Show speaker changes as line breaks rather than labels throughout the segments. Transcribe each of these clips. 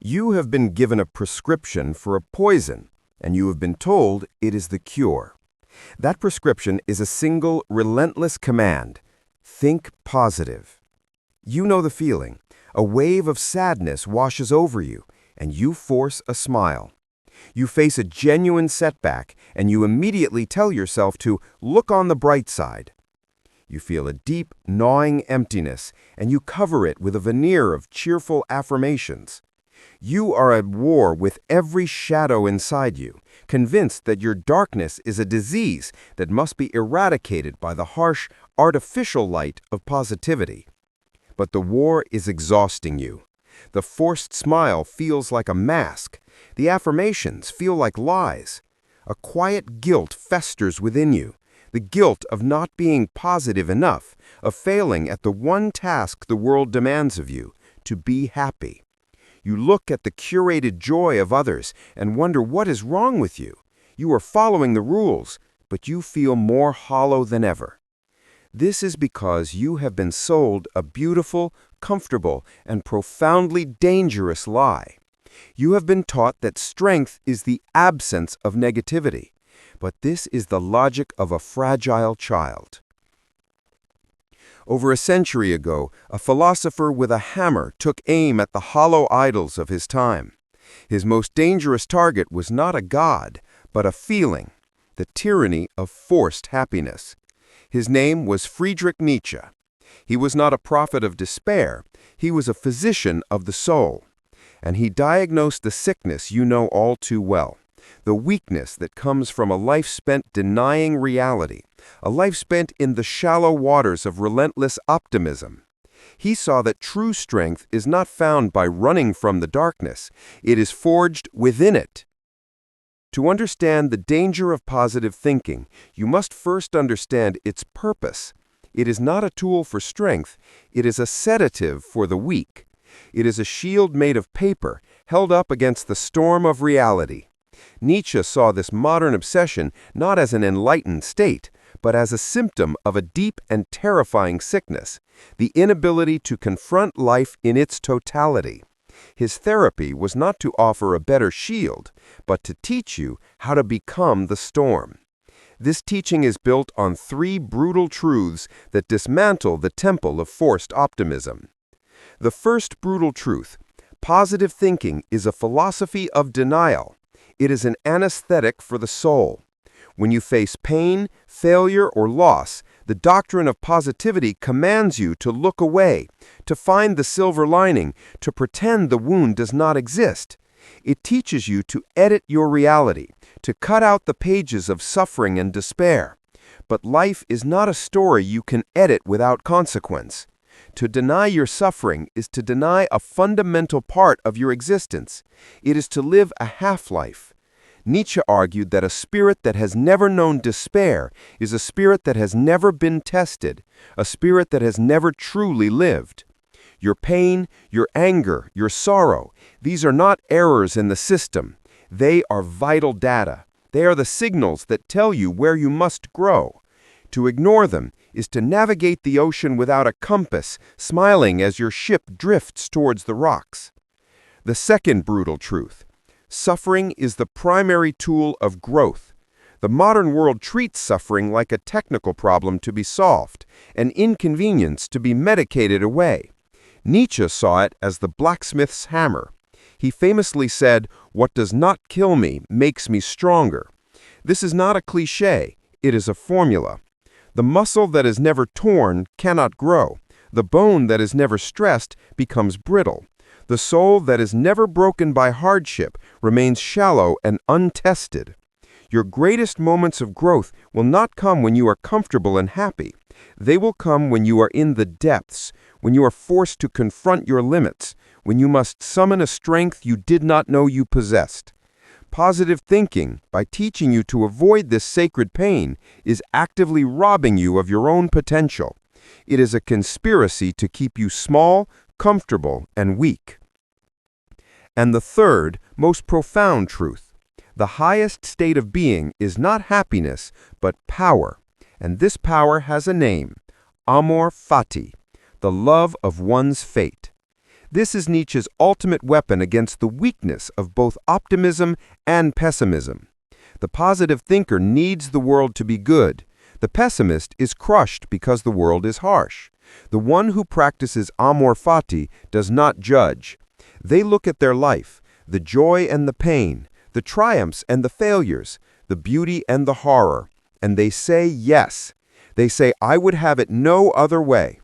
You have been given a prescription for a poison, and you have been told it is the cure. That prescription is a single, relentless command. Think positive. You know the feeling. A wave of sadness washes over you, and you force a smile. You face a genuine setback, and you immediately tell yourself to look on the bright side. You feel a deep, gnawing emptiness, and you cover it with a veneer of cheerful affirmations. You are at war with every shadow inside you, convinced that your darkness is a disease that must be eradicated by the harsh, artificial light of positivity. But the war is exhausting you. The forced smile feels like a mask. The affirmations feel like lies. A quiet guilt festers within you, the guilt of not being positive enough, of failing at the one task the world demands of you, to be happy. You look at the curated joy of others and wonder what is wrong with you. You are following the rules, but you feel more hollow than ever. This is because you have been sold a beautiful, comfortable, and profoundly dangerous lie. You have been taught that strength is the absence of negativity, but this is the logic of a fragile child. Over a century ago, a philosopher with a hammer took aim at the hollow idols of his time. His most dangerous target was not a god, but a feeling, the tyranny of forced happiness. His name was Friedrich Nietzsche. He was not a prophet of despair, he was a physician of the soul. And he diagnosed the sickness you know all too well, the weakness that comes from a life spent denying reality, a life spent in the shallow waters of relentless optimism. He saw that true strength is not found by running from the darkness, it is forged within it. To understand the danger of positive thinking, you must first understand its purpose. It is not a tool for strength, it is a sedative for the weak. It is a shield made of paper, held up against the storm of reality. Nietzsche saw this modern obsession not as an enlightened state, but as a symptom of a deep and terrifying sickness, the inability to confront life in its totality. His therapy was not to offer a better shield, but to teach you how to become the storm. This teaching is built on three brutal truths that dismantle the temple of forced optimism. The first brutal truth: positive thinking is a philosophy of denial. It is an anesthetic for the soul. When you face pain, failure, or loss, the doctrine of positivity commands you to look away, to find the silver lining, to pretend the wound does not exist. It teaches you to edit your reality, to cut out the pages of suffering and despair. But life is not a story you can edit without consequence. To deny your suffering is to deny a fundamental part of your existence. It is to live a half-life. Nietzsche argued that a spirit that has never known despair is a spirit that has never been tested, a spirit that has never truly lived. Your pain, your anger, your sorrow, these are not errors in the system. They are vital data. They are the signals that tell you where you must grow. To ignore them is to navigate the ocean without a compass, smiling as your ship drifts towards the rocks. The second brutal truth: suffering is the primary tool of growth. The modern world treats suffering like a technical problem to be solved, an inconvenience to be medicated away. Nietzsche saw it as the blacksmith's hammer. He famously said, "What does not kill me makes me stronger." This is not a cliché, it is a formula. The muscle that is never torn cannot grow. The bone that is never stressed becomes brittle. The soul that is never broken by hardship remains shallow and untested. Your greatest moments of growth will not come when you are comfortable and happy. They will come when you are in the depths, when you are forced to confront your limits, when you must summon a strength you did not know you possessed. Positive thinking, by teaching you to avoid this sacred pain, is actively robbing you of your own potential. It is a conspiracy to keep you small, comfortable, and weak. And the third, most profound truth: the highest state of being is not happiness, but power. And this power has a name: Amor, Fati, the love of one's fate. This is Nietzsche's ultimate weapon against the weakness of both optimism and pessimism. The positive thinker needs the world to be good. The pessimist is crushed because the world is harsh. The one who practices Amor Fati does not judge. They look at their life, the joy and the pain, the triumphs and the failures, the beauty and the horror, and they say yes. They say, I would have it no other way.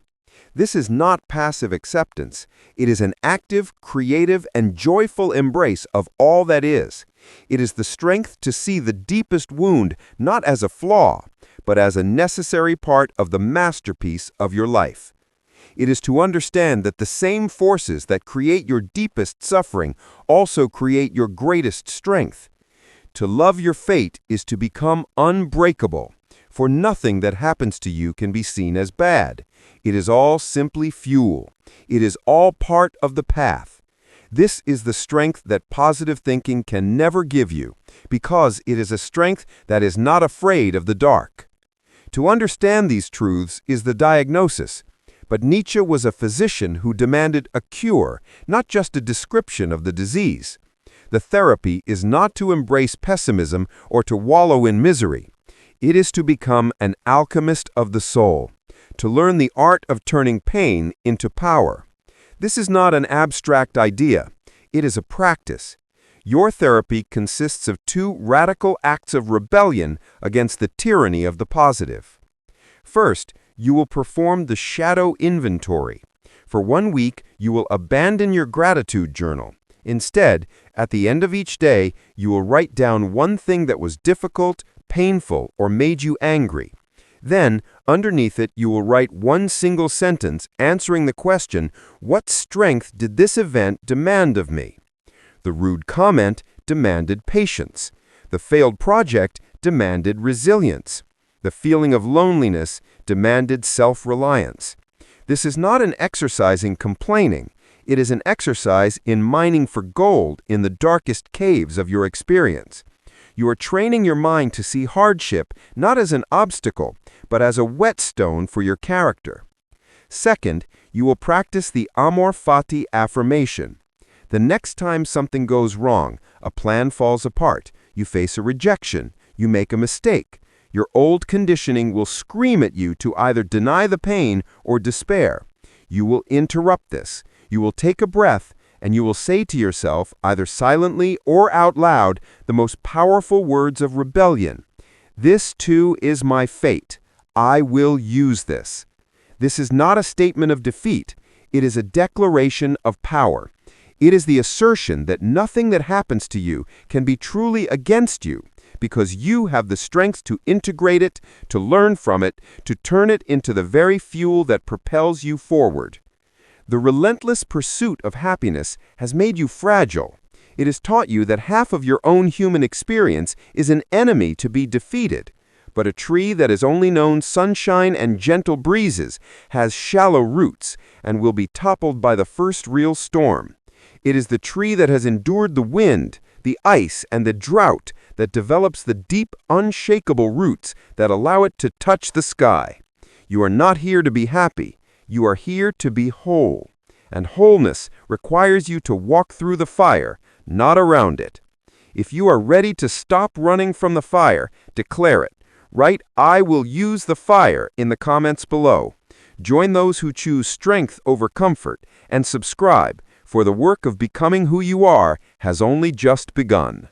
This is not passive acceptance. It is an active, creative, and joyful embrace of all that is. It is the strength to see the deepest wound not as a flaw, but as a necessary part of the masterpiece of your life. It is to understand that the same forces that create your deepest suffering also create your greatest strength. To love your fate is to become unbreakable, for nothing that happens to you can be seen as bad. It is all simply fuel. It is all part of the path. This is the strength that positive thinking can never give you, because it is a strength that is not afraid of the dark. To understand these truths is the diagnosis, but Nietzsche was a physician who demanded a cure, not just a description of the disease. The therapy is not to embrace pessimism or to wallow in misery. It is to become an alchemist of the soul, to learn the art of turning pain into power. This is not an abstract idea. It is a practice. Your therapy consists of two radical acts of rebellion against the tyranny of the positive. First, you will perform the shadow inventory. For 1 week, you will abandon your gratitude journal. Instead, at the end of each day, you will write down one thing that was difficult, painful, or made you angry. Then, underneath it, you will write one single sentence answering the question, what strength did this event demand of me? The rude comment demanded patience. The failed project demanded resilience. The feeling of loneliness demanded self-reliance. This is not an exercise in complaining. It is an exercise in mining for gold in the darkest caves of your experience. You are training your mind to see hardship not as an obstacle, but as a whetstone for your character. Second, you will practice the Amor Fati affirmation. The next time something goes wrong, a plan falls apart, you face a rejection, you make a mistake, your old conditioning will scream at you to either deny the pain or despair. You will interrupt this. You will take a breath, and you will say to yourself, either silently or out loud, the most powerful words of rebellion. This too is my fate. I will use this. This is not a statement of defeat. It is a declaration of power. It is the assertion that nothing that happens to you can be truly against you, because you have the strength to integrate it, to learn from it, to turn it into the very fuel that propels you forward. The relentless pursuit of happiness has made you fragile. It has taught you that half of your own human experience is an enemy to be defeated. But a tree that has only known sunshine and gentle breezes has shallow roots and will be toppled by the first real storm. It is the tree that has endured the wind, the ice, and the drought that develops the deep, unshakable roots that allow it to touch the sky. You are not here to be happy. You are here to be whole. And wholeness requires you to walk through the fire, not around it. If you are ready to stop running from the fire, declare it. Write, I will use the fire in the comments below. Join those who choose strength over comfort, and subscribe, for the work of becoming who you are has only just begun.